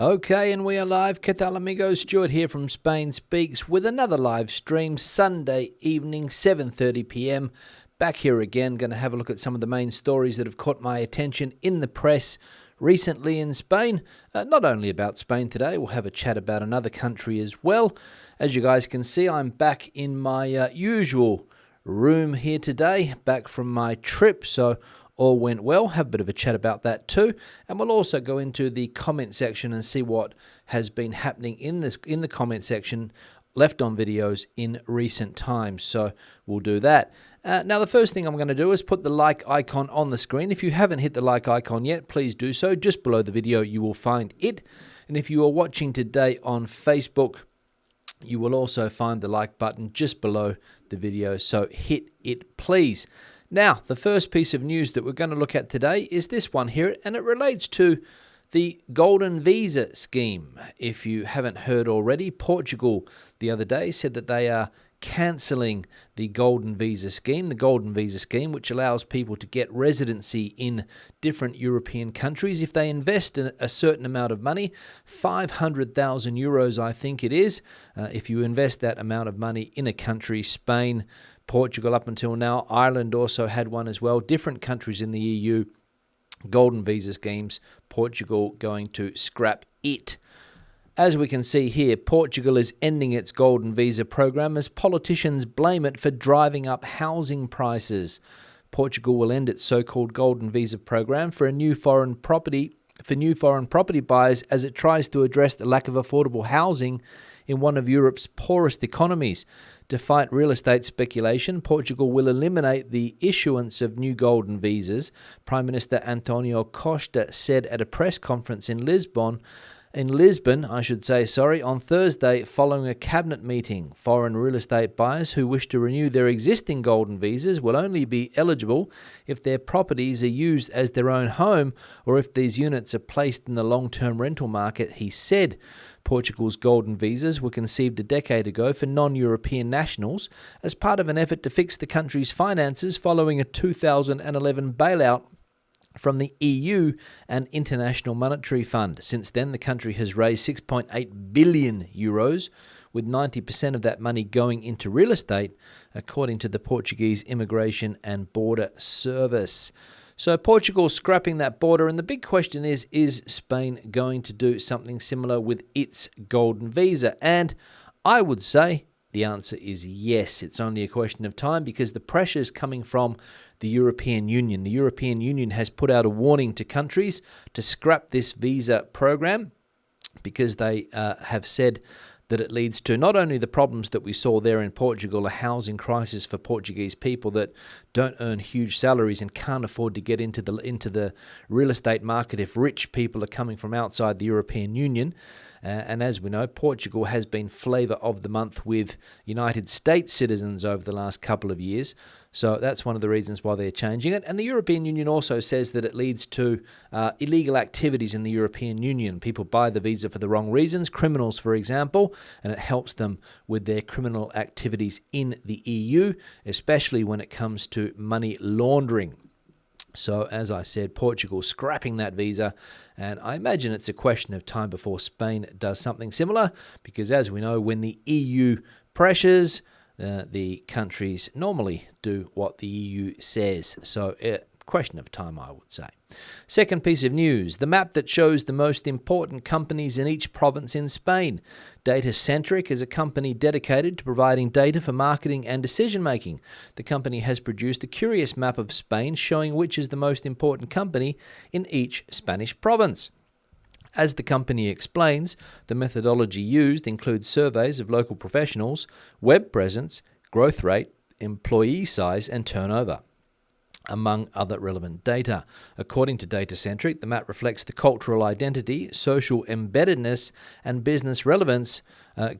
Okay, and we are live. ¿Qué tal, amigos? Stuart here from Spain Speaks with another live stream, Sunday evening, 7:30 p.m. Back here again, going to have a look at some of the main stories that have caught my attention in the press recently in Spain. Not only about Spain today, we'll have a chat about another country as well. As you guys can see, I'm back in my usual room here today, back from my trip, so all went well. Have a bit of a chat about that too, and we'll also go into the comment section and see what has been happening in the comment section left on videos in recent times. So we'll do that. Now the first thing I'm going to do is put the like icon on the screen. If you haven't hit the like icon yet, please do so. Just below the video you will find it, and if you are watching today on Facebook, you will also find the like button just below the video, so hit it please. Now, the first piece of news that we're going to look at today is this one here, and it relates to the Golden Visa scheme. If you haven't heard already, Portugal the other day said that they are cancelling the Golden Visa scheme. The Golden Visa scheme, which allows people to get residency in different European countries if they invest in a certain amount of money, 500,000 euros I think it is. If you invest that amount of money in a country, Spain, Portugal up until now, Ireland also had one as well, different countries in the EU, Golden Visa schemes, Portugal going to scrap it. As we can see here, Portugal is ending its Golden Visa program as politicians blame it for driving up housing prices. Portugal will end its so-called Golden Visa program for new foreign property buyers as it tries to address the lack of affordable housing in one of Europe's poorest economies. To fight real estate speculation, Portugal will eliminate the issuance of new golden visas, Prime Minister Antonio Costa said at a press conference in Lisbon, on Thursday following a cabinet meeting. Foreign real estate buyers who wish to renew their existing golden visas will only be eligible if their properties are used as their own home or if these units are placed in the long-term rental market, he said. Portugal's golden visas were conceived a decade ago for non-European nationals as part of an effort to fix the country's finances following a 2011 bailout from the EU and International Monetary Fund. Since then, the country has raised 6.8 billion euros, with 90% of that money going into real estate, according to the Portuguese Immigration and Border Service. So Portugal scrapping that border, and the big question is Spain going to do something similar with its golden visa? And I would say the answer is yes. It's only a question of time because the pressure is coming from the European Union. The European Union has put out a warning to countries to scrap this visa program because they have said that it leads to not only the problems that we saw there in Portugal, a housing crisis for Portuguese people that don't earn huge salaries and can't afford to get into the real estate market if rich people are coming from outside the European Union. And as we know, Portugal has been flavour of the month with United States citizens over the last couple of years. So that's one of the reasons why they're changing it. And the European Union also says that it leads to illegal activities in the European Union. People buy the visa for the wrong reasons, criminals, for example, and it helps them with their criminal activities in the EU, especially when it comes to money laundering. So, as I said, Portugal scrapping that visa, and I imagine it's a question of time before Spain does something similar, because as we know, when the EU pressures, the countries normally do what the EU says. So, question of time, I would say. Second piece of news, the map that shows the most important companies in each province in Spain. Data-Centric is a company dedicated to providing data for marketing and decision-making. The company has produced a curious map of Spain showing which is the most important company in each Spanish province. As the company explains, the methodology used includes surveys of local professionals, web presence, growth rate, employee size, and turnover, among other relevant data. According to Data-Centric, the map reflects the cultural identity, social embeddedness, and business relevance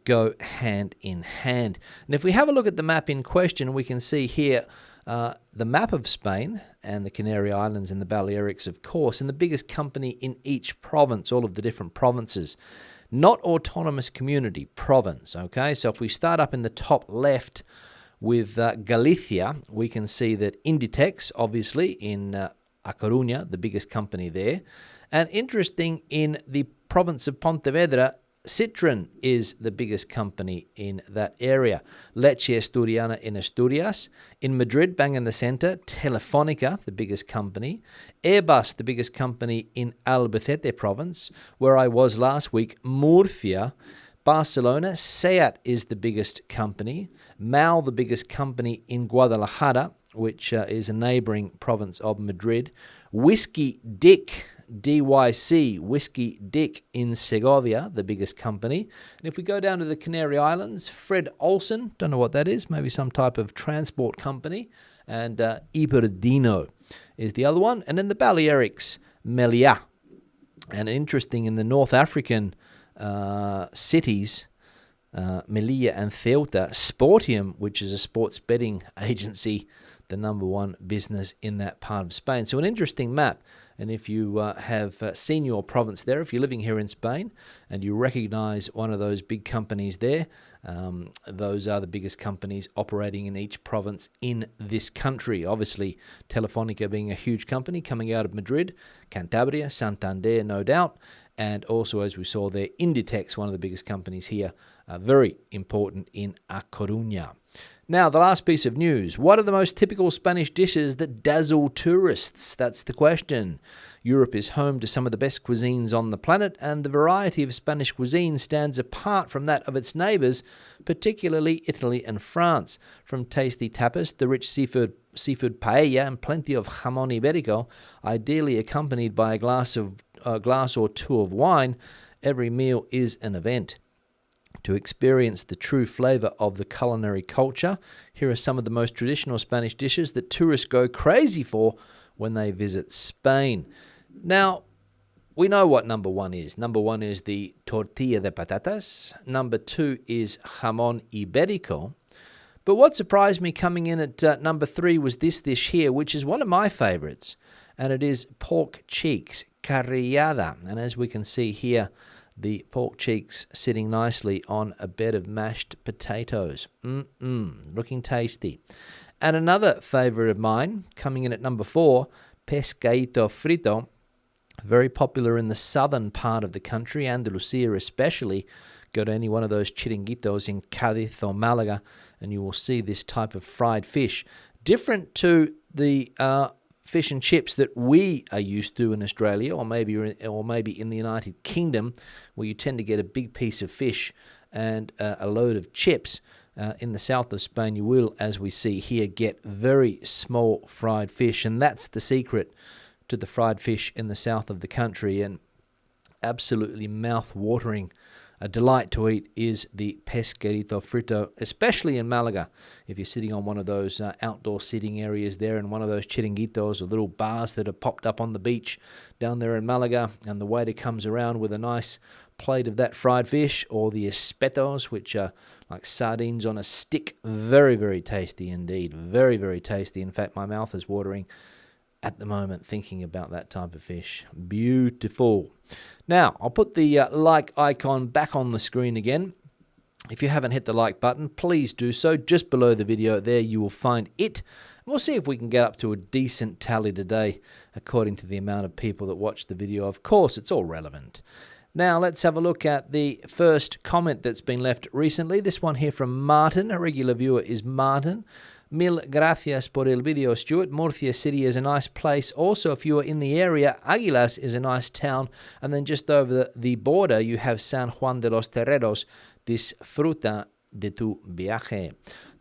go hand in hand. And if we have a look at the map in question, we can see here the map of Spain and the Canary Islands and the Balearics, of course, and the biggest company in each province, all of the different provinces. Not autonomous community, province, okay? So if we start up in the top left with Galicia, we can see that Inditex, obviously, in A Coruña, the biggest company there, And interesting, in the province of Pontevedra, Citron is the biggest company in that area. Leche Asturiana in Asturias. In Madrid, bang in the centre, Telefónica, the biggest company. Airbus, the biggest company in Albacete province, where I was last week. Murcia. Barcelona, SEAT is the biggest company. MAL, the biggest company in Guadalajara, which is a neighbouring province of Madrid. Whiskey Dick, DYC, Whiskey Dick in Segovia, the biggest company. And if we go down to the Canary Islands, Fred Olsen, don't know what that is, maybe some type of transport company. And Iberdino is the other one. And then the Balearics, Meliá. And interesting, in the North African cities, Melilla and Ceuta, Sportium, which is a sports betting agency, the number one business in that part of Spain. So an interesting map. And if you have seen your province there, if you're living here in Spain and you recognize one of those big companies there, those are the biggest companies operating in each province in this country. Obviously, Telefónica being a huge company coming out of Madrid, Cantabria, Santander, no doubt. And also, as we saw there, Inditex, one of the biggest companies here, very important in A Coruña. Now, the last piece of news. What are the most typical Spanish dishes that dazzle tourists? That's the question. Europe is home to some of the best cuisines on the planet, and the variety of Spanish cuisine stands apart from that of its neighbours, particularly Italy and France. From tasty tapas, the rich seafood paella, and plenty of jamón ibérico, ideally accompanied by a glass or two of wine, every meal is an event. To experience the true flavour of the culinary culture, here are some of the most traditional Spanish dishes that tourists go crazy for when they visit Spain. Now, we know what number one is. Number one is the tortilla de patatas. Number two is jamón ibérico. But what surprised me coming in at number three was this dish here, which is one of my favourites, and it is pork cheeks, carrillada. And as we can see here, the pork cheeks sitting nicely on a bed of mashed potatoes. Looking tasty. And another favourite of mine, coming in at number 4, pescadito frito. Very popular in the southern part of the country, Andalusia especially. Go to any one of those chiringuitos in Cádiz or Malaga, and you will see this type of fried fish. Different to the fish and chips that we are used to in Australia, or maybe in the United Kingdom, where you tend to get a big piece of fish and a load of chips. In the south of Spain, you will, as we see here, get very small fried fish, and that's the secret to the fried fish in the south of the country, and absolutely mouth-watering. A delight to eat is the pescadito frito, especially in Malaga. If you're sitting on one of those outdoor sitting areas there in one of those chiringuitos or little bars that are popped up on the beach down there in Malaga, and the waiter comes around with a nice plate of that fried fish, or the espetos, which are like sardines on a stick. Very, very tasty indeed. Very, very tasty. In fact, my mouth is watering at the moment thinking about that type of fish. Beautiful. Now, I'll put the like icon back on the screen again. If you haven't hit the like button, please do so. Just below the video there, you will find it. We'll see if we can get up to a decent tally today, according to the amount of people that watch the video. Of course, it's all relevant. Now, let's have a look at the first comment that's been left recently. This one here from Martin. A regular viewer is Martin. Mil gracias por el video, Stuart. Murcia City is a nice place. Also, if you are in the area, Águilas is a nice town. And then just over the border, you have San Juan de los Terreros. Disfruta de tu viaje.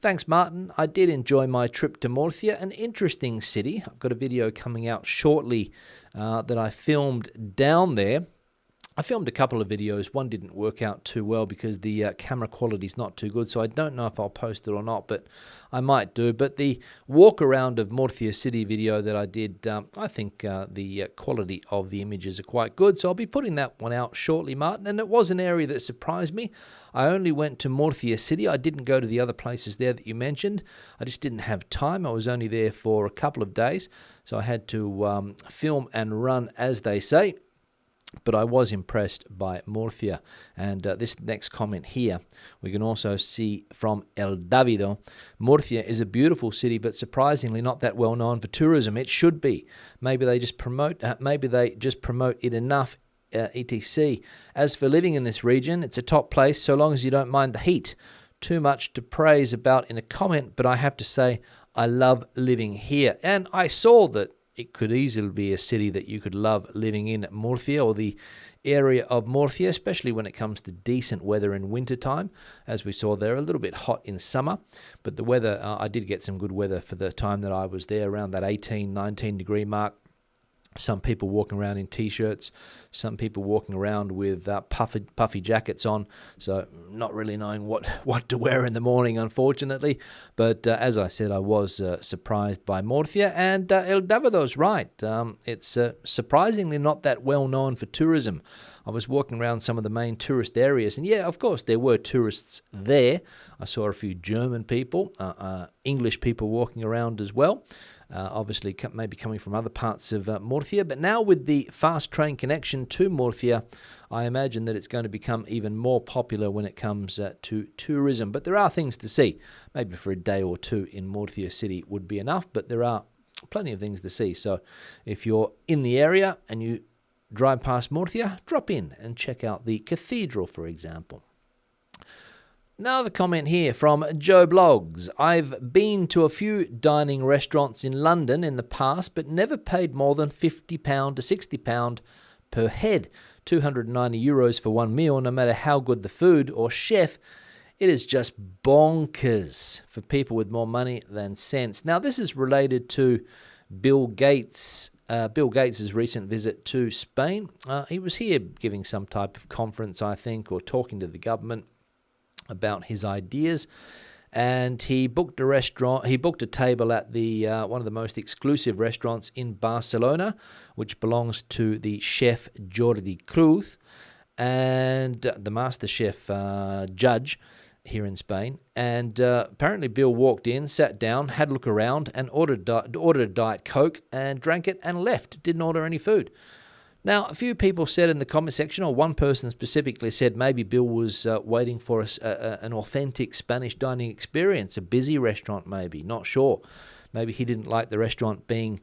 Thanks, Martin. I did enjoy my trip to Murcia, an interesting city. I've got a video coming out shortly that I filmed down there. I filmed a couple of videos. One didn't work out too well because the camera quality is not too good, so I don't know if I'll post it or not, but I might do. But the walk around of Murcia City video that I did, I think the quality of the images are quite good, so I'll be putting that one out shortly, Martin. And it was an area that surprised me. I only went to Murcia City. I didn't go to the other places there that you mentioned. I just didn't have time. I was only there for a couple of days, so I had to film and run, as they say. But I was impressed by Murcia. And this next comment here, we can also see from El Davido. Murcia is a beautiful city, but surprisingly not that well known for tourism. It should be. Maybe they just promote it enough, etc. As for living in this region, it's a top place so long as you don't mind the heat. Too much to praise about in a comment, but I have to say I love living here. And I saw that it could easily be a city that you could love living in, Murcia, or the area of Murcia, especially when it comes to decent weather in wintertime. As we saw there, a little bit hot in summer, but the weather, I did get some good weather for the time that I was there, around that 18, 19 degree mark. Some people walking around in T-shirts, some people walking around with puffy jackets on, so not really knowing what to wear in the morning, unfortunately. But as I said, I was surprised by Murcia, and El Davido's right. It's surprisingly not that well known for tourism. I was walking around some of the main tourist areas, and yeah, of course, there were tourists there. I saw a few German people, English people walking around as well. Obviously maybe coming from other parts of Murcia. But now with the fast train connection to Murcia, I imagine that it's going to become even more popular when it comes to tourism. But there are things to see. Maybe for a day or two in Murcia City would be enough, but there are plenty of things to see. So if you're in the area and you drive past Murcia, drop in and check out the cathedral, for example. Another comment here from Joe Blogs. I've been to a few dining restaurants in London in the past, but never paid more than £50 to £60 per head. €290 for one meal, no matter how good the food or chef. It is just bonkers for people with more money than sense. Now, this is related to Bill Gates' recent visit to Spain. He was here giving some type of conference, I think, or talking to the government about his ideas, and he booked a table at the one of the most exclusive restaurants in Barcelona, which belongs to the chef Jordi Cruz and the master chef judge here in Spain. And apparently Bill walked in, sat down, had a look around, and ordered a Diet Coke and drank it and left. Didn't order any food. Now, a few people said in the comment section, or one person specifically said maybe Bill was waiting for an authentic Spanish dining experience, a busy restaurant maybe, not sure. Maybe he didn't like the restaurant being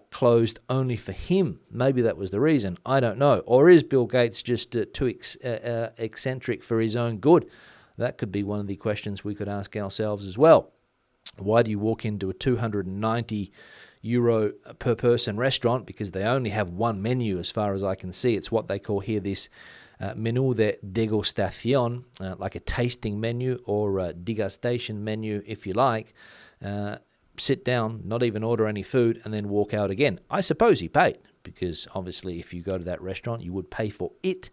closed only for him. Maybe that was the reason. I don't know. Or is Bill Gates just too eccentric for his own good? That could be one of the questions we could ask ourselves as well. Why do you walk into a €290 per person restaurant? Because they only have one menu as far as I can see. It's what they call here this menú de degustación, like a tasting menu or a degustation menu if you like. Sit down, not even order any food, and then walk out again. I suppose he paid, because obviously if you go to that restaurant you would pay for it.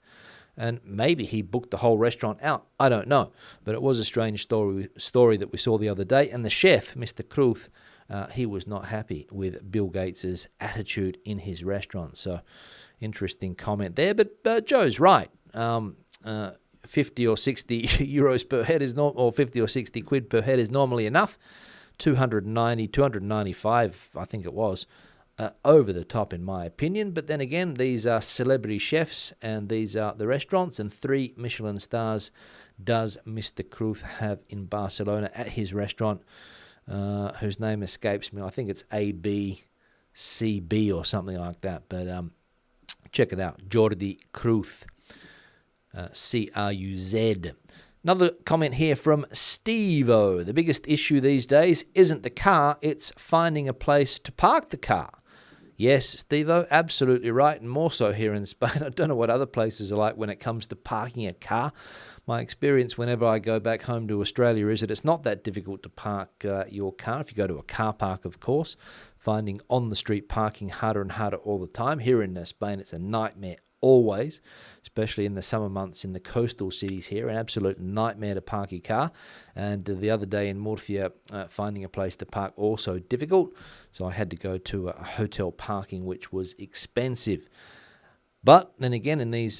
And maybe he booked the whole restaurant out. I don't know. But it was a strange story that we saw the other day. And the chef, Mr. Cruz, he was not happy with Bill Gates' attitude in his restaurant. So, interesting comment there. But Joe's right. 50 or 60 euros per head is not, or 50 or 60 quid per head is normally enough. 290, 295, I think it was. Over the top in my opinion, but then again, these are celebrity chefs and these are the restaurants, and 3 Michelin stars does Mr. Cruz have in Barcelona at his restaurant, whose name escapes me. I think it's ABCB or something like that, but check it out, Jordi Cruz, Cruz. Another comment here from Steve-O. The biggest issue these days isn't the car, it's finding a place to park the car. Yes, Steve-O, absolutely right, and more so here in Spain. I don't know what other places are like when it comes to parking a car. My experience whenever I go back home to Australia is that it's not that difficult to park your car. If you go to a car park, of course, finding on-the-street parking harder and harder all the time. Here in Spain, it's a nightmare always, especially in the summer months in the coastal cities here, an absolute nightmare to park your car. And the other day in Murcia, finding a place to park also difficult, so I had to go to a hotel parking, which was expensive. But then again, in these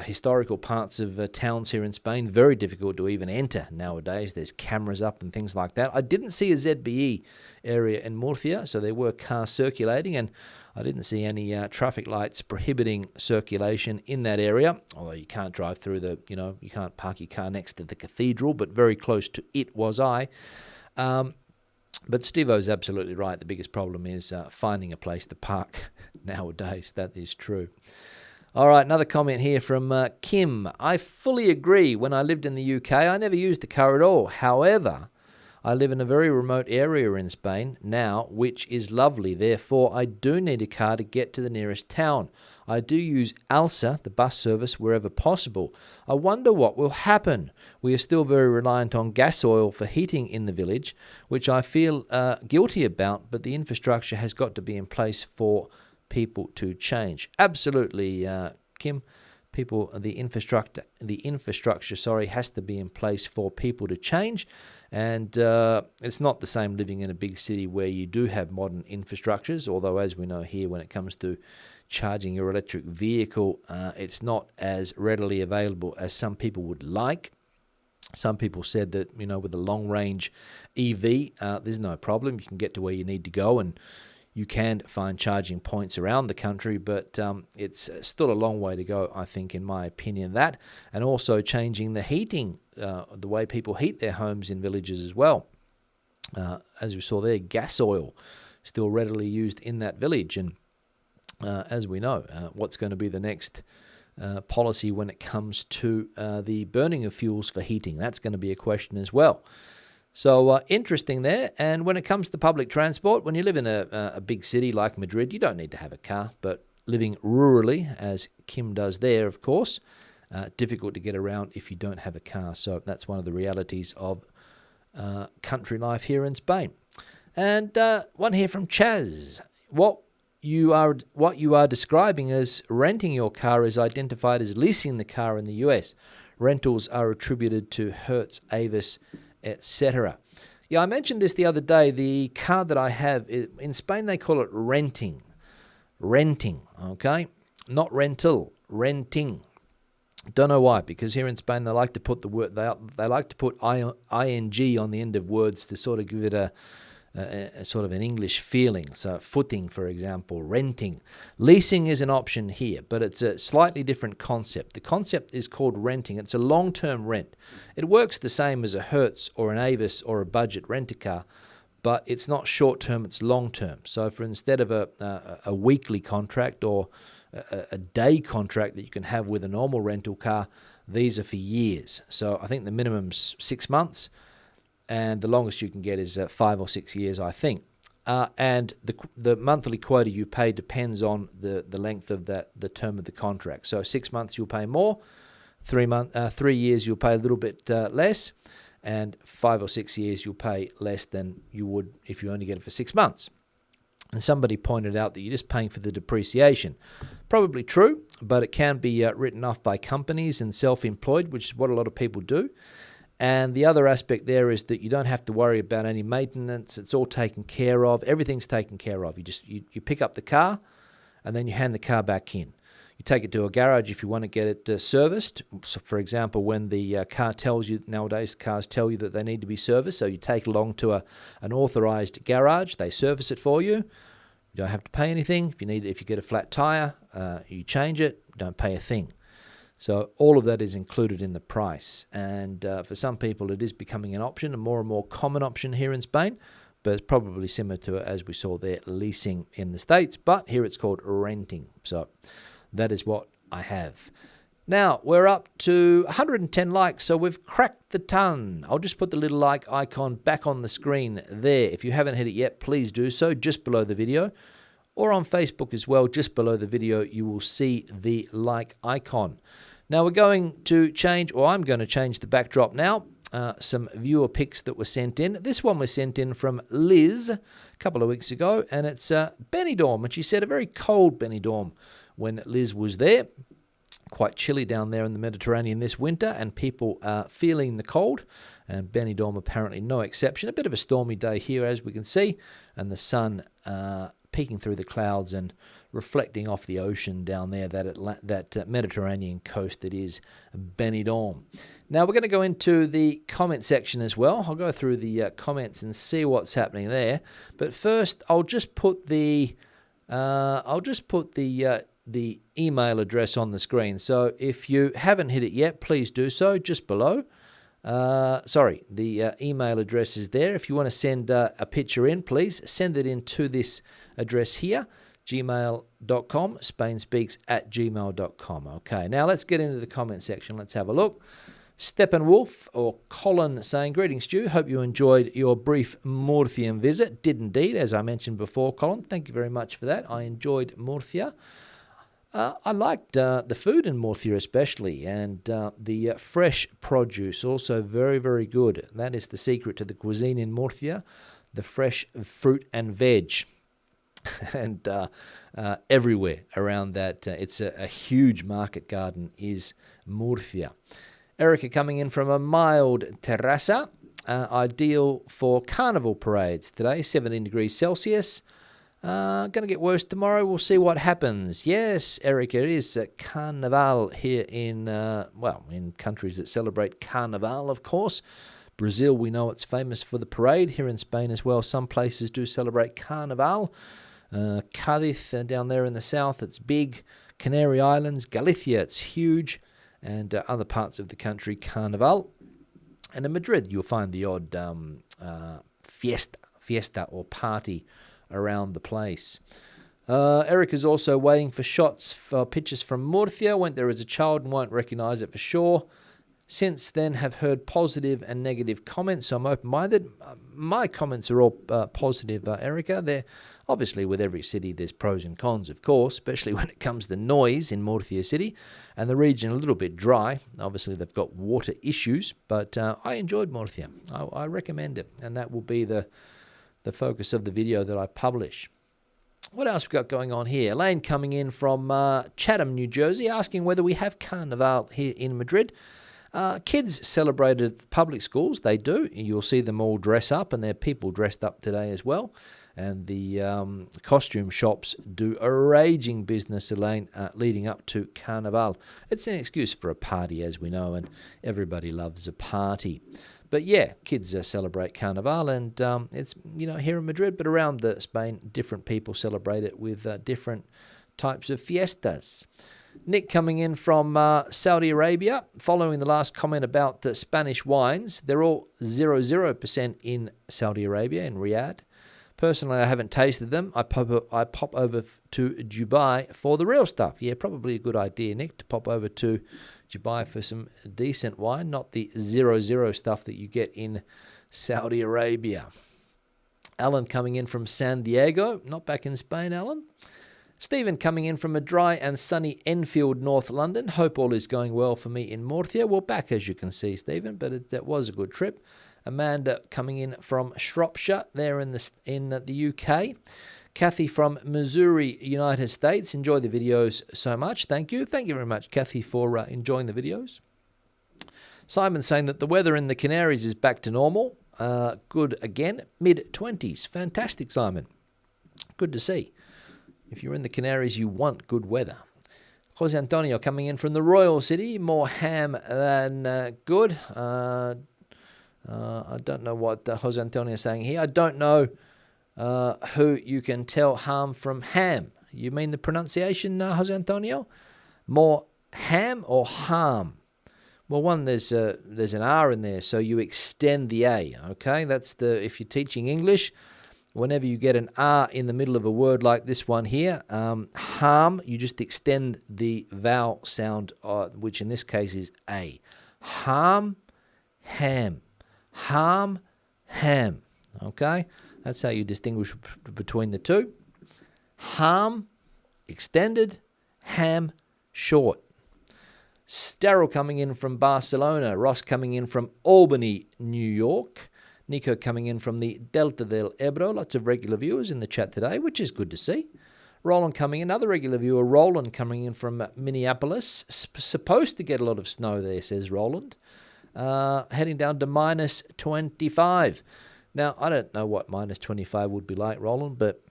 historical parts of towns here in Spain, very difficult to even enter nowadays. There's cameras up and things like that. I didn't see a ZBE area in Murcia, so there were cars circulating, and I didn't see any traffic lights prohibiting circulation in that area, although you can't drive through you can't park your car next to the cathedral, but very close to it was I. But Steve-O's absolutely right. The biggest problem is finding a place to park nowadays. That is true. All right, another comment here from Kim. I fully agree. When I lived in the UK, I never used a car at all. However, I live in a very remote area in Spain now, which is lovely. Therefore, I do need a car to get to the nearest town. I do use ALSA, the bus service, wherever possible. I wonder what will happen. We are still very reliant on gas oil for heating in the village, which I feel guilty about, but the infrastructure has got to be in place for people to change. Absolutely, Kim. The infrastructure, has to be in place for people to change. And it's not the same living in a big city where you do have modern infrastructures, although as we know here, when it comes to charging your electric vehicle, it's not as readily available as some people would like. Some people said that, with a long-range EV, there's no problem. You can get to where you need to go, and you can find charging points around the country, but it's still a long way to go, I think, in my opinion, that. And also changing the heating, the way people heat their homes in villages as well. As we saw there, gas oil still readily used in that village. And as we know, what's going to be the next policy when it comes to the burning of fuels for heating? That's going to be a question as well. So interesting there. And when it comes to public transport, when you live in a big city like Madrid, you don't need to have a car. But living rurally, as Kim does there, of course, difficult to get around if you don't have a car. So that's one of the realities of country life here in Spain. And one here from Chaz. What you are describing as renting your car is identified as leasing the car in the US. Rentals are attributed to Hertz, Avis, etc. Yeah, I mentioned this the other day. The car that I have, in Spain they call it renting. Renting, okay? Not rental, renting. Don't know why, because here in Spain they like to put the word they like to put ing on the end of words to sort of give it a sort of an English feeling. So footing, for example, renting. Leasing is an option here, but it's a slightly different concept. The concept is called renting. It's a long-term rent. It works the same as a Hertz or an Avis or a budget rent-a-car, but it's not short-term, it's long-term. So for instead of a weekly contract or a day contract that you can have with a normal rental car, these are for years. So I think the minimum's 6 months, and the longest you can get is 5 or 6 years, I think. And the monthly quota you pay depends on the length of the term of the contract. So 6 months you'll pay more, 3 years you'll pay a little bit less, and 5 or 6 years you'll pay less than you would if you only get it for 6 months. And somebody pointed out that you're just paying for the depreciation. Probably true, but it can be written off by companies and self-employed, which is what a lot of people do. And the other aspect there is that you don't have to worry about any maintenance. It's all taken care of. Everything's taken care of. You pick up the car, and then you hand the car back in. You take it to a garage if you want to get it serviced. So, for example, when the car tells you, nowadays cars tell you that they need to be serviced, so you take it along to an authorized garage. They service it for you. You don't have to pay anything. If you get a flat tire, you change it. You don't pay a thing. So all of that is included in the price. And for some people, it is becoming an option, a more and more common option here in Spain. But it's probably similar to, as we saw there, leasing in the States. But here it's called renting. So that is what I have. Now, we're up to 110 likes, so we've cracked the ton. I'll just put the little like icon back on the screen there. If you haven't hit it yet, please do so, just below the video. Or on Facebook as well, just below the video, you will see the like icon. Now, we're going to change, or I'm going to change the backdrop now. Some viewer pics that were sent in. This one was sent in from Liz a couple of weeks ago, and it's Benidorm. And she said a very cold Benidorm when Liz was there. Quite chilly down there in the Mediterranean this winter, and people are feeling the cold. And Benidorm apparently no exception. A bit of a stormy day here, as we can see, and the sun peeking through the clouds and reflecting off the ocean down there, that Mediterranean coast that is Benidorm. Now we're going to go into the comment section as well. I'll go through the comments and see what's happening there. But first, I'll just put the I'll just put the email address on the screen. So if you haven't hit it yet, please do so just below. The email address is there. If you want to send a picture in, please send it in to this address here, gmail.com, spainspeaks@gmail.com. Okay, now let's get into the comment section. Let's have a look. Steppenwolf, or Colin, saying, "Greetings, Stu. Hope you enjoyed your brief Murcian visit." Did indeed, as I mentioned before, Colin. Thank you very much for that. I enjoyed Murcia. I liked the food in Murcia especially, and the fresh produce, also very, very good. That is the secret to the cuisine in Murcia, the fresh fruit and veg. And everywhere around that, it's a huge market garden is Murcia. Erica coming in from a mild terraza, ideal for carnival parades today, 17 degrees Celsius. Going to get worse tomorrow. We'll see what happens. Yes, Erica, it is Carnival here in countries that celebrate Carnival, of course. Brazil, we know it's famous for the parade. Here in Spain as well, some places do celebrate Carnival. Cádiz, down there in the south, it's big. Canary Islands, Galicia, it's huge. And other parts of the country, Carnival. And in Madrid, you'll find the odd fiesta or party around the place. Eric is also waiting for shots for pictures from Murcia. Went there as a child and won't recognise it for sure. Since then, have heard positive and negative comments, so I'm open-minded. My comments are all positive, Erica. They're obviously, with every city, there's pros and cons, of course, especially when it comes to noise in Murcia City, and the region a little bit dry. Obviously, they've got water issues, but I enjoyed Murcia. I recommend it, and that will be the focus of the video that I publish. What else we got going on here? Elaine coming in from Chatham, New Jersey, asking whether we have Carnival here in Madrid. Kids celebrated at the public schools. They do. You'll see them all dress up, and there are people dressed up today as well. And the costume shops do a raging business, Elaine, leading up to Carnival. It's an excuse for a party, as we know, and everybody loves a party. But yeah, kids celebrate Carnival, and it's here in Madrid, but around Spain, different people celebrate it with different types of fiestas. Nick coming in from Saudi Arabia, following the last comment about the Spanish wines. They're all 0% in Saudi Arabia, in Riyadh. Personally, I haven't tasted them. I pop over to Dubai for the real stuff. Yeah, probably a good idea, Nick, to pop over to Dubai for some decent wine, not the 0% stuff that you get in Saudi Arabia. Alan coming in from San Diego, not back in Spain, Alan. Stephen coming in from a dry and sunny Enfield, North London. Hope all is going well for me in Murcia. Well, back as you can see, Stephen, but that was a good trip. Amanda coming in from Shropshire, there in the UK. Kathy from Missouri, United States. Enjoy the videos so much. Thank you. Thank you very much, Kathy, for enjoying the videos. Simon saying that the weather in the Canaries is back to normal. Good again. Mid-20s. Fantastic, Simon. Good to see. If you're in the Canaries, you want good weather. Jose Antonio coming in from the Royal City. More ham than good. I don't know what Jose Antonio is saying here. I don't know who you can tell harm from ham. You mean the pronunciation, Jose Antonio? More ham or harm? Well, one, there's an R in there, so you extend the A, okay? That's if you're teaching English, whenever you get an R in the middle of a word like this one here, harm, you just extend the vowel sound, which in this case is A. Harm, ham. Harm, ham. Okay? That's how you distinguish between the two. Harm, extended. Ham, short. Daryl coming in from Barcelona. Ross coming in from Albany, New York. Nico coming in from the Delta del Ebro. Lots of regular viewers in the chat today, which is good to see. Roland coming in, another regular viewer. Roland coming in from Minneapolis. Supposed to get a lot of snow there, says Roland. Heading down to minus 25. Now, I don't know what minus 25 would be like, Roland, but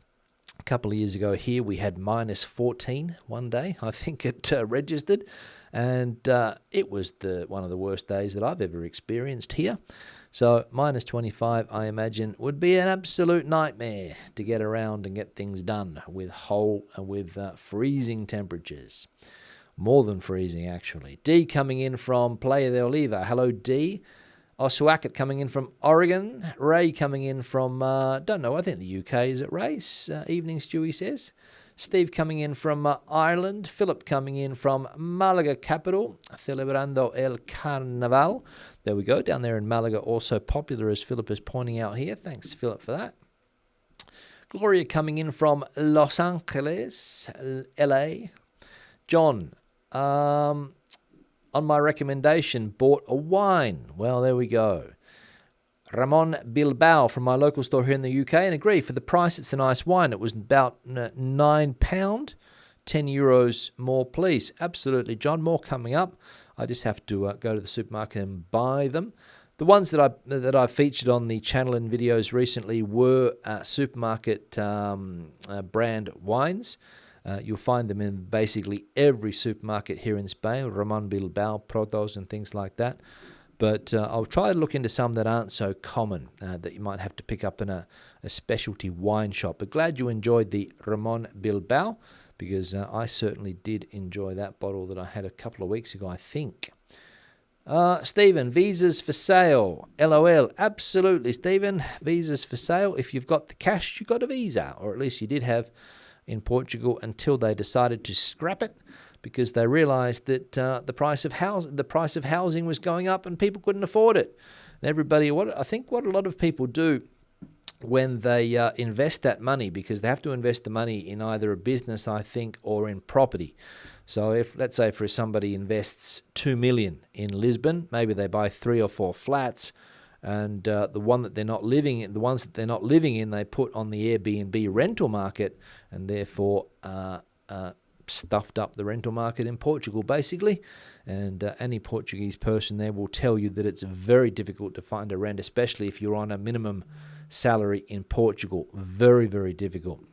a couple of years ago here we had minus 14 one day. I think it registered, and it was one of the worst days that I've ever experienced here. So minus 25, I imagine, would be an absolute nightmare to get around and get things done with freezing temperatures. More than freezing, actually. D coming in from Playa de Oliva. Hello, D. Osuakat coming in from Oregon. Ray coming in from, don't know, I think the UK. Is it Ray? Evening, Stewie says. Steve coming in from Ireland. Philip coming in from Malaga capital. Celebrando el Carnaval. There we go. Down there in Malaga, also popular, as Philip is pointing out here. Thanks, Philip, for that. Gloria coming in from Los Angeles, LA. John, on my recommendation, bought a wine. Well, there we go. Ramon Bilbao from my local store here in the UK, and agree, for the price, it's a nice wine. It was about £9, €10 more, please. Absolutely, John. More coming up. I just have to go to the supermarket and buy them. The ones that I featured on the channel in videos recently were supermarket brand wines. You'll find them in basically every supermarket here in Spain, Ramon Bilbao, Protos, and things like that. But I'll try to look into some that aren't so common, that you might have to pick up in a specialty wine shop. But glad you enjoyed the Ramon Bilbao, because I certainly did enjoy that bottle that I had a couple of weeks ago, I think. Stephen, visas for sale. LOL. Absolutely, Stephen. Visas for sale. If you've got the cash, you've got a visa, or at least you did have in Portugal until they decided to scrap it, because they realised that the price of housing was going up and people couldn't afford it. And everybody, what a lot of people do when they invest that money, because they have to invest the money in either a business, I think, or in property. So if, let's say, for somebody invests $2 million in Lisbon, maybe they buy 3 or 4 flats, and the ones that they're not living in, they put on the Airbnb rental market, and therefore stuffed up the rental market in Portugal, basically. And any Portuguese person there will tell you that it's very difficult to find a rent, especially if you're on a minimum salary in Portugal. Very, very difficult,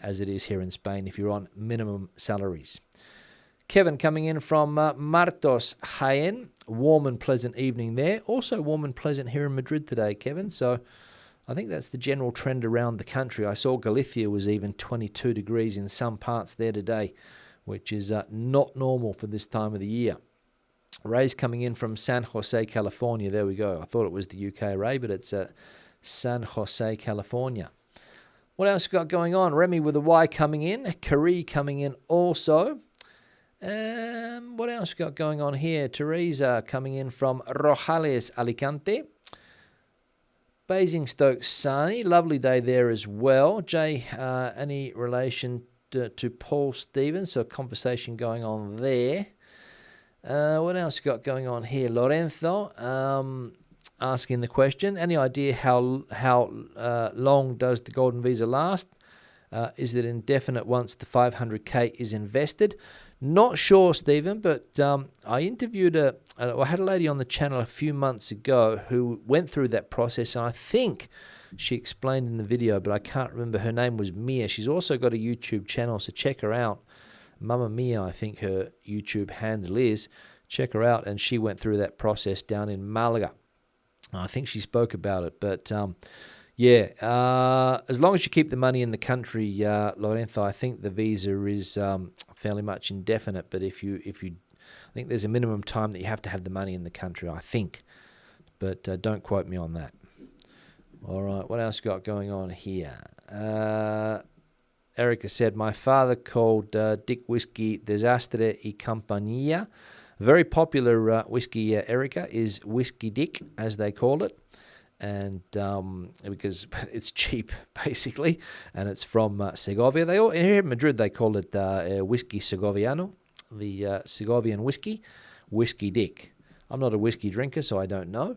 as it is here in Spain if you're on minimum salaries. Kevin coming in from Martos, Jaén. Warm and pleasant evening there. Also warm and pleasant here in Madrid today, Kevin. So I think that's the general trend around the country. I saw Galicia was even 22 degrees in some parts there today, which is not normal for this time of the year. Ray's coming in from San Jose, California. There we go. I thought it was the UK, Ray, but it's San Jose, California. What else got going on? Remy with a Y coming in. Carrie coming in also. What else got going on here? Teresa coming in from Rojales, Alicante. Basingstoke, sunny. Lovely day there as well. Jay, any relation to Paul Stevens? So conversation going on there. What else got going on here? Lorenzo asking the question. Any idea how long does the golden visa last? Is it indefinite once the 500k is invested? Not sure, Stephen, but I interviewed I had a lady on the channel a few months ago who went through that process, and I think she explained in the video, but I can't remember. Her name was Mia. She's also got a YouTube channel, so check her out. Mama Mia, I think her YouTube handle is. Check her out, and she went through that process down in Malaga. I think she spoke about it, but as long as you keep the money in the country, Lorenzo, I think the visa is fairly much indefinite. But if you, I think there's a minimum time that you have to have the money in the country, I think. But don't quote me on that. All right, what else got going on here? Erica said, my father called Dick Whiskey Desastre y Compañía. Very popular whiskey, Erica, is Whiskey Dick, as they call it. And because it's cheap, basically, and it's from Segovia. Here in Madrid, they call it Whiskey Segoviano, the Segovian whiskey, Whiskey Dick. I'm not a whiskey drinker, so I don't know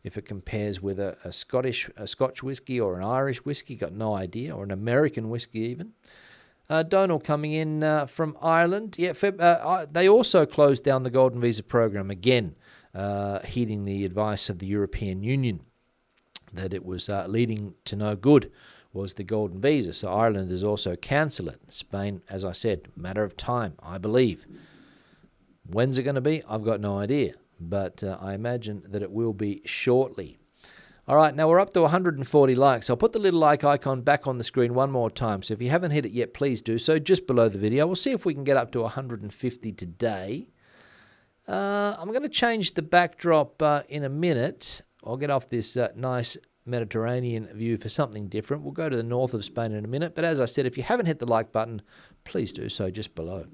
if it compares with a Scotch whiskey or an Irish whiskey. Got no idea, or an American whiskey even. Donald coming in from Ireland. Yeah, they also closed down the Golden Visa program again, heeding the advice of the European Union that it was leading to no good, was the golden visa. So Ireland has also cancelled it. Spain, as I said, matter of time, I believe. When's it going to be? I've got no idea, but I imagine that it will be shortly. All right, now we're up to 140 likes. I'll put the little like icon back on the screen one more time. So if you haven't hit it yet, please do so, just below the video. We'll see if we can get up to 150 today. I'm going to change the backdrop in a minute. I'll get off this nice Mediterranean view for something different. We'll go to the north of Spain in a minute. But as I said, if you haven't hit the like button, please do so just below.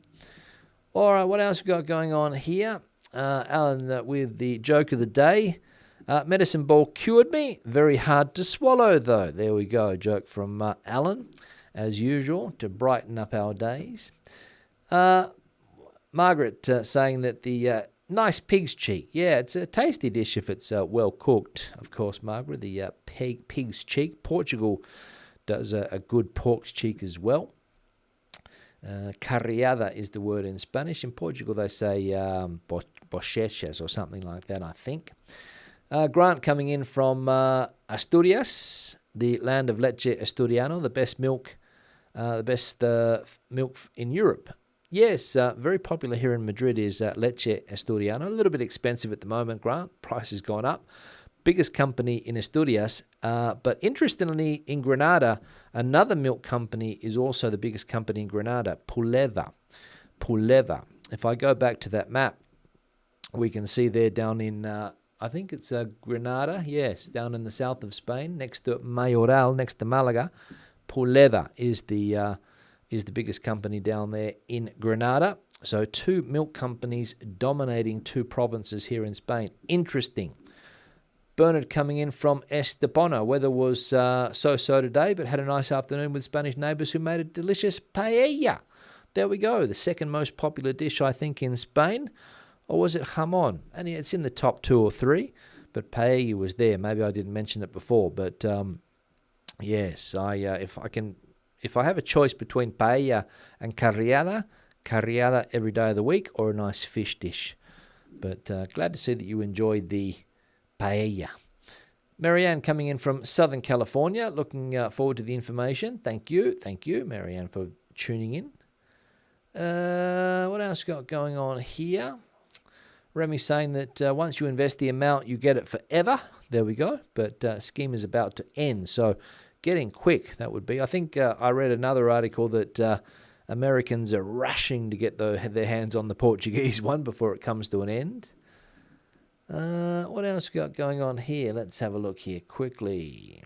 All right, what else we got going on here? Alan with the joke of the day. Medicine ball cured me. Very hard to swallow, though. There we go. Joke from Alan, as usual, to brighten up our days. Margaret saying that the nice pig's cheek. Yeah, it's a tasty dish if it's well cooked. Of course, Margaret, the pig's cheek. Portugal does a good pork's cheek as well. Carriada is the word in Spanish. In Portugal, they say bochechas or something like that, I think. Grant coming in from Asturias, the land of leche asturiano, the best milk in Europe. Yes, very popular here in Madrid is leche asturiano. A little bit expensive at the moment, Grant. Price has gone up. Biggest company in Asturias. But interestingly, in Granada, another milk company is also the biggest company in Granada, Puleva. If I go back to that map, we can see there down in, I think it's Granada, yes, down in the south of Spain, next to Mayoral, next to Malaga. Puleva is the biggest company down there in Granada. So 2 milk companies dominating 2 provinces here in Spain. Interesting. Bernard coming in from Estepona. Weather was so-so today, but had a nice afternoon with Spanish neighbours who made a delicious paella. There we go. The second most popular dish, I think, in Spain. Or was it jamón? And it's in the top 2 or 3, but paella was there. Maybe I didn't mention it before, but yes, if I have a choice between paella and carriada every day of the week, or a nice fish dish. But glad to see that you enjoyed the paella. Marianne coming in from Southern California, looking forward to the information. Thank you, Marianne, for tuning in. What else got going on here? Remy saying that once you invest the amount, you get it forever. There we go. But scheme is about to end, so getting quick, that would be. I think I read another article that Americans are rushing to get their hands on the Portuguese one before it comes to an end. What else we got going on here? Let's have a look here quickly.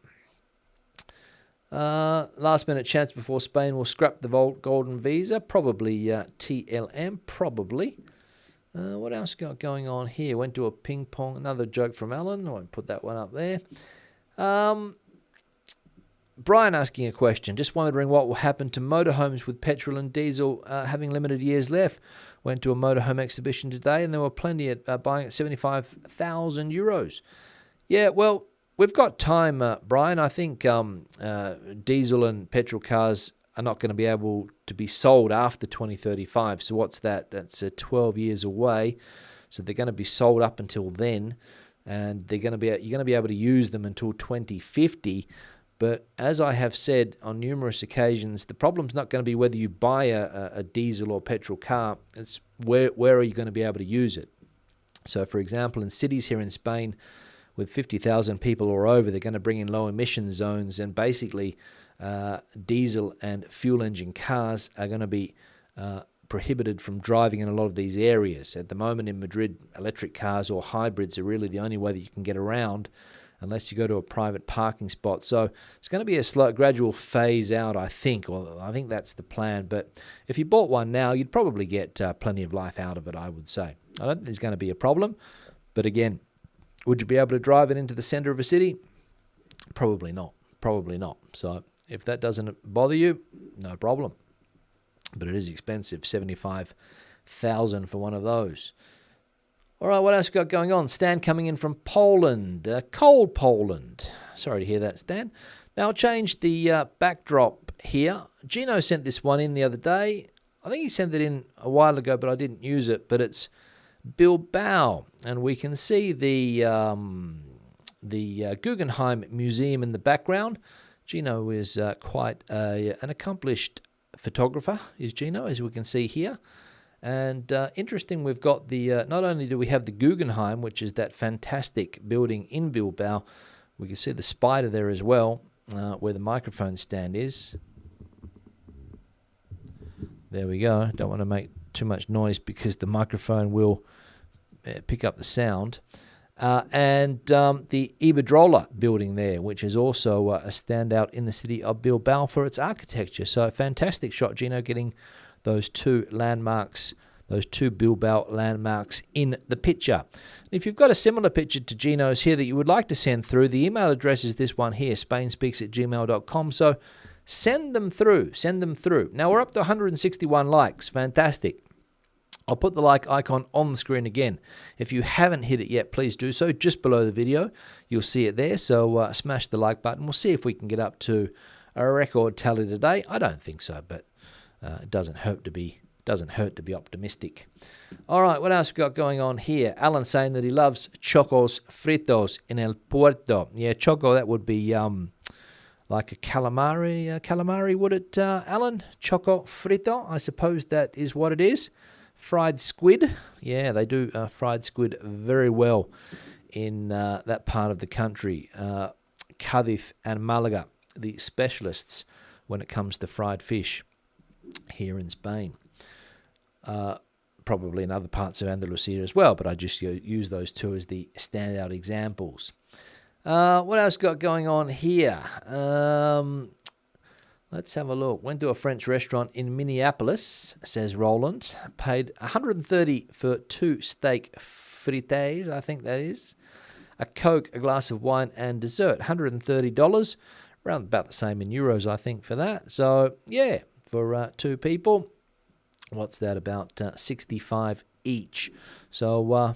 Last minute chance before Spain will scrap the golden visa. Probably TLM, probably. What else got going on here? Went to a ping pong. Another joke from Alan. I won't put that one up there. Brian asking a question. Just wondering what will happen to motorhomes with petrol and diesel having limited years left. Went to a motorhome exhibition today and there were plenty at buying at 75,000 euros. Yeah, well, we've got time, Brian. I think diesel and petrol cars are not going to be able to be sold after 2035. So what's that? That's 12 years away. So they're going to be sold up until then, and you're going to be able to use them until 2050. But as I have said on numerous occasions, the problem's not going to be whether you buy a diesel or petrol car. It's where are you going to be able to use it. So, for example, in cities here in Spain with 50,000 people or over, they're going to bring in low emission zones, and basically diesel and fuel engine cars are going to be prohibited from driving in a lot of these areas. At the moment in Madrid, electric cars or hybrids are really the only way that you can get around unless you go to a private parking spot. So it's going to be a slow, gradual phase out, I think. Well, I think that's the plan. But if you bought one now, you'd probably get plenty of life out of it, I would say. I don't think there's going to be a problem. But again, would you be able to drive it into the center of a city? Probably not. So if that doesn't bother you, no problem. But it is expensive, 75,000 for one of those. All right, what else got going on? Stan coming in from Poland, cold Poland. Sorry to hear that, Stan. Now I'll change the backdrop here. Gino sent this one in the other day. I think he sent it in a while ago, but I didn't use it. But it's Bilbao, and we can see the Guggenheim Museum in the background. Gino is quite an accomplished photographer, is Gino, as we can see here. And interesting, we've got the, not only do we have the Guggenheim, which is that fantastic building in Bilbao, We can see the spider there as well, where the microphone stand is. There we go. Don't want to make too much noise because the microphone will pick up the sound. And the Iberdrola building there, which is also a standout in the city of Bilbao for its architecture. So a fantastic shot, Gino, getting those two landmarks, those two Bilbao landmarks in the picture. If you've got a similar picture to Gino's here that you would like to send through, the email address is this one here, spainspeaks@gmail.com. So send them through. Now we're up to 161 likes. Fantastic. I'll put the like icon on the screen again. If you haven't hit it yet, please do so. Just below the video, you'll see it there. So smash the like button. We'll see if we can get up to a record tally today. I don't think so, but it doesn't hurt to be optimistic. All right, what else we got going on here? Alan saying that he loves chocos fritos in El Puerto. Yeah, choco, that would be like a calamari, would it, Alan? Choco frito, I suppose that is what it is. Fried squid. Yeah, they do fried squid very well in that part of the country. Cádiz and Malaga, the specialists when it comes to fried fish here in Spain. Probably in other parts of Andalusia as well, but I just use those two as the standout examples. What else got going on here? Let's have a look. Went to a French restaurant in Minneapolis, says Roland. Paid $130 for 2 steak frites, I think that is. A Coke, a glass of wine, and dessert. $130. Around about the same in euros, I think, for that. So, yeah, for 2 people, what's that, about 65 each. So,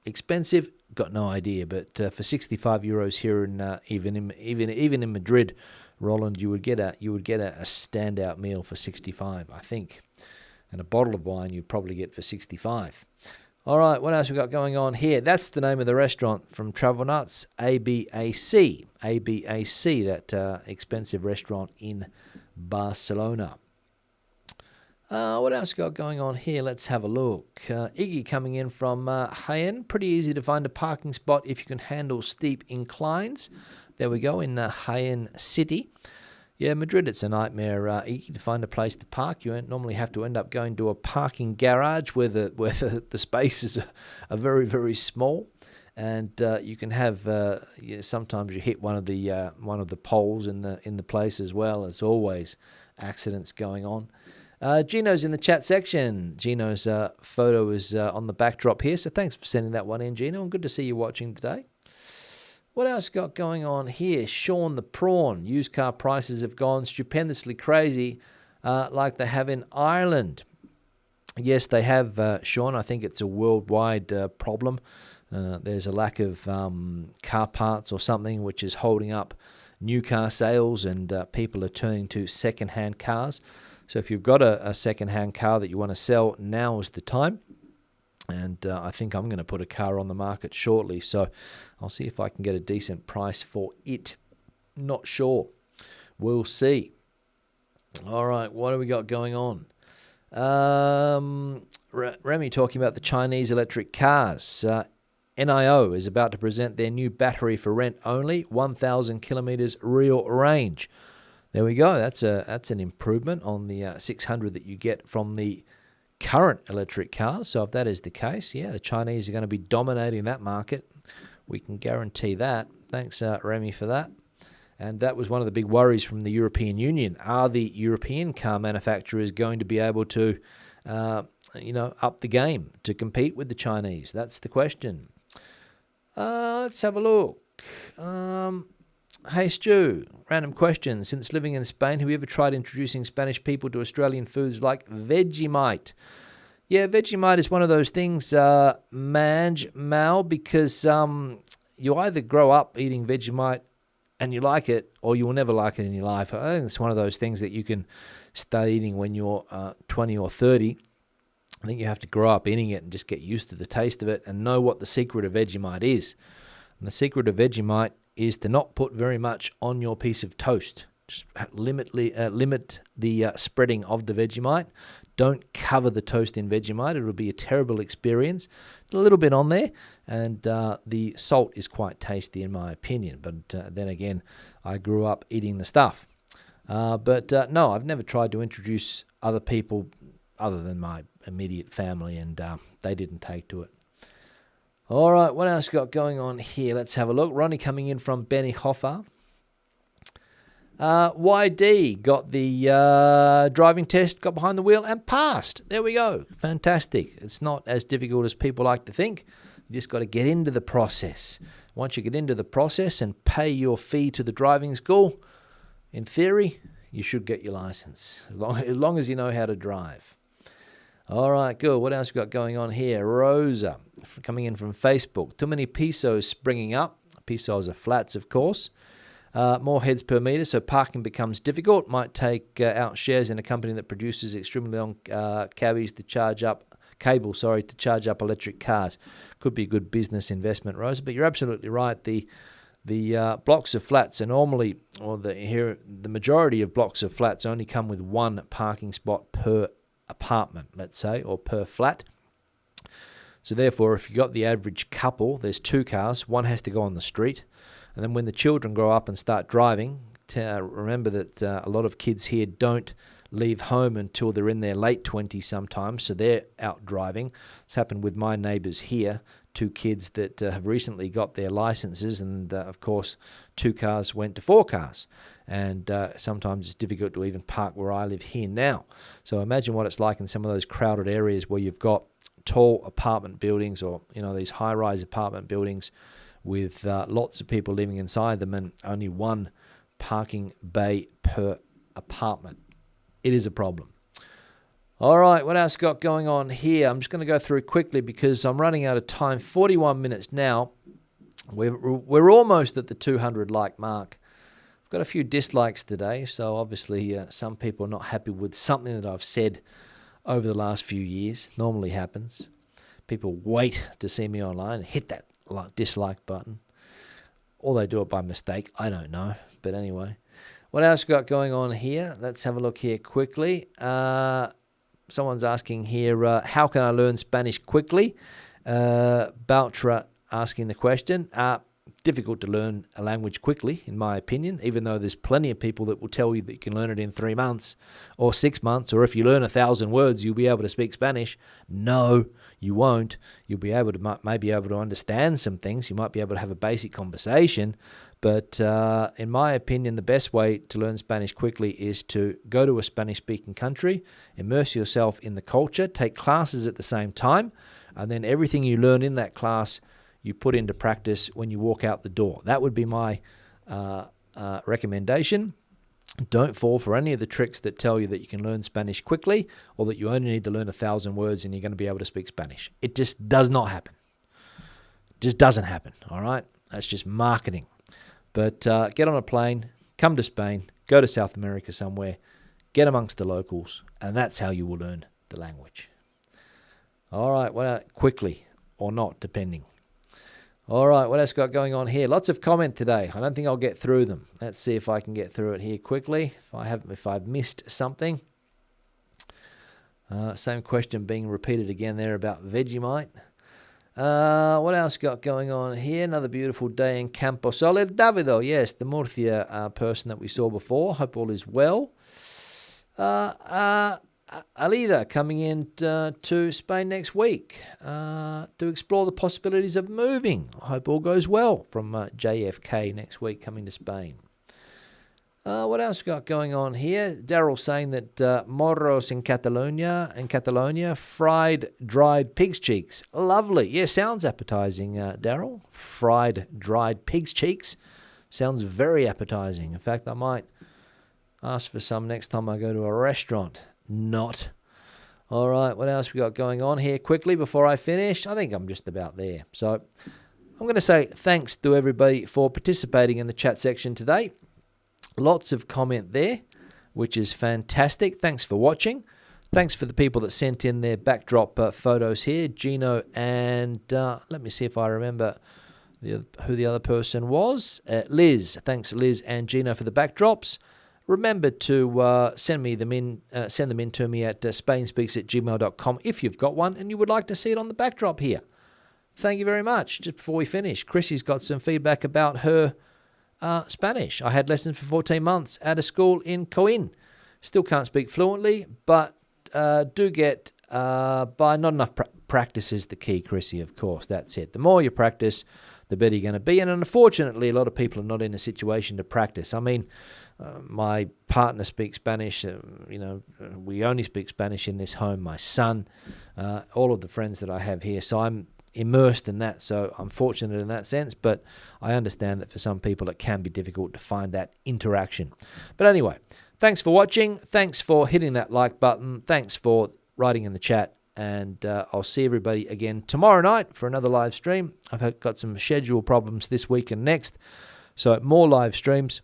expensive, got no idea. But for 65 euros here, in even in Madrid, Roland, you would get a standout meal for 65, I think. And a bottle of wine you'd probably get for 65. All right, what else we got going on here? That's the name of the restaurant from Travel Nuts, ABAC. ABAC, that expensive restaurant in Barcelona. What else we got going on here? Let's have a look. Iggy coming in from Jaén. Pretty easy to find a parking spot if you can handle steep inclines. There we go, in Jaén City. Yeah, Madrid, it's a nightmare, Iggy, to find a place to park. You normally have to end up going to a parking garage where the spaces are very, very small. And you can have, sometimes you hit one of the poles in the place as well. There's always accidents going on. Gino's in the chat section. Gino's photo is on the backdrop here, so thanks for sending that one in, Gino, and good to see you watching today. What else got going on here? Sean the Prawn. Used car prices have gone stupendously crazy like they have in Ireland. Yes, they have, Sean. I think it's a worldwide problem. There's a lack of car parts or something which is holding up new car sales, and people are turning to second-hand cars. So if you've got a second-hand car that you want to sell, now is the time. And I think I'm going to put a car on the market shortly, so I'll see if I can get a decent price for it. Not sure. We'll see. All right, what do we got going on? Remy talking about the Chinese electric cars. NIO is about to present their new battery for rent only, 1,000 kilometers real range. There we go. That's an improvement on the 600 that you get from the current electric cars. So if that is the case, yeah, the Chinese are going to be dominating that market. We can guarantee that. Thanks, Remy, for that. And that was one of the big worries from the European Union. Are the European car manufacturers going to be able to, up the game to compete with the Chinese? That's the question. Let's have a look. Hey Stu, random question. Since living in Spain, have you ever tried introducing Spanish people to Australian foods like Vegemite? Yeah, Vegemite is one of those things, Mal, because you either grow up eating Vegemite and you like it, or you will never like it in your life. I think it's one of those things that you can start eating when you're 20 or 30. I think you have to grow up eating it and just get used to the taste of it and know what the secret of Vegemite is. And the secret of Vegemite is to not put very much on your piece of toast. Just limit the spreading of the Vegemite. Don't cover the toast in Vegemite. It'll be a terrible experience. A little bit on there, and the salt is quite tasty in my opinion. But then again, I grew up eating the stuff. No, I've never tried to introduce other people other than my immediate family, and they didn't take to it. All right, what else got going on here? Let's have a look. Ronnie coming in from Benny Hoffa. YD got the driving test, got behind the wheel and passed. There we go. Fantastic. It's not as difficult as people like to think. You just got to get into the process. Once you get into the process and pay your fee to the driving school, in theory, you should get your license, as long as you know how to drive. All right, good. What else we got going on here? Rosa, coming in from Facebook. Too many pesos springing up. Pesos are flats, of course. More heads per metre, so parking becomes difficult. Might take out shares in a company that produces extremely long cables to charge up electric cars. Could be a good business investment, Rosa. But you're absolutely right. The blocks of flats are normally, or the majority of blocks of flats only come with one parking spot per apartment, let's say, or per flat. So therefore, if you got the average couple, there's two cars, one has to go on the street. And then when the children grow up and start driving, remember that a lot of kids here don't leave home until they're in their late 20s sometimes, so they're out driving. It's happened with my neighbours here, two kids that have recently got their licenses, and of course 2 cars went to 4 cars. And sometimes it's difficult to even park where I live here now. So imagine what it's like in some of those crowded areas where you've got tall apartment buildings, or these high-rise apartment buildings with lots of people living inside them and only one parking bay per apartment. It is a problem. All right, what else got going on here? I'm just going to go through quickly because I'm running out of time. 41 minutes now. We're almost at the 200 like mark. I've got a few dislikes today, so obviously some people are not happy with something that I've said over the last few years. Normally happens. People wait to see me online and hit that dislike button. Or they do it by mistake. I don't know. But anyway. What else got going on here? Let's have a look here quickly. Someone's asking here, how can I learn Spanish quickly? Baltra asking the question. Difficult to learn a language quickly, in my opinion, even though there's plenty of people that will tell you that you can learn it in 3 months or 6 months, or if you learn 1,000 words, you'll be able to speak Spanish. No, you won't. You'll be able to maybe able to understand some things. You might be able to have a basic conversation, but in my opinion, the best way to learn Spanish quickly is to go to a Spanish-speaking country, immerse yourself in the culture, take classes at the same time, and then everything you learn in that class you put into practice when you walk out the door. That would be my recommendation. Don't fall for any of the tricks that tell you that you can learn Spanish quickly or that you only need to learn 1,000 words and you're going to be able to speak Spanish. It just does not happen. It just doesn't happen, all right? That's just marketing. But get on a plane, come to Spain, go to South America somewhere, get amongst the locals, and that's how you will learn the language. All right, well, quickly or not, depending. All right, what else got going on here? Lots of comment today. I don't think I'll get through them. Let's see if I can get through it here quickly. If I've missed something. Same question being repeated again there about Vegemite. What else got going on here? Another beautiful day in Camposol. El Davido, yes, the Murcia person that we saw before. Hope all is well. Alida coming in to Spain next week to explore the possibilities of moving. I hope all goes well from JFK next week coming to Spain. What else got going on here? Daryl saying that morros in Catalonia, fried dried pig's cheeks. Lovely. Yeah, sounds appetizing, Daryl. Fried dried pig's cheeks. Sounds very appetizing. In fact, I might ask for some next time I go to a restaurant. Not. All right, what else we got going on here quickly before I finish? I think I'm just about there. So I'm going to say thanks to everybody for participating in the chat section today. Lots of comment there, which is fantastic. Thanks for watching. Thanks for the people that sent in their backdrop photos here. Gino and let me see if I remember who the other person was. Liz. Thanks, Liz and Gino, for the backdrops. remember to send them in to me at spainspeaks@gmail.com if you've got one and you would like to see it on the backdrop here. Thank you very much. Just before we finish, Chrissy's got some feedback about her Spanish. I had lessons for 14 months at a school in Coin. Still can't speak fluently, but do get by. Not enough practice is the key, Chrissy, of course. That's it. The more you practice, the better you're going to be. And unfortunately, a lot of people are not in a situation to practice. I mean, my partner speaks Spanish. We only speak Spanish in this home. My son, all of the friends that I have here. So I'm immersed in that, so I'm fortunate in that sense, but I understand that for some people it can be difficult to find that interaction. But anyway, thanks for watching, thanks for hitting that like button, thanks for writing in the chat, and I'll see everybody again tomorrow night for another live stream. I've got some schedule problems this week and next, so more live streams.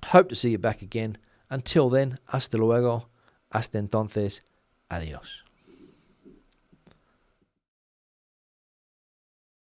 Hope to see you back again. Until then, hasta luego, hasta entonces, adios.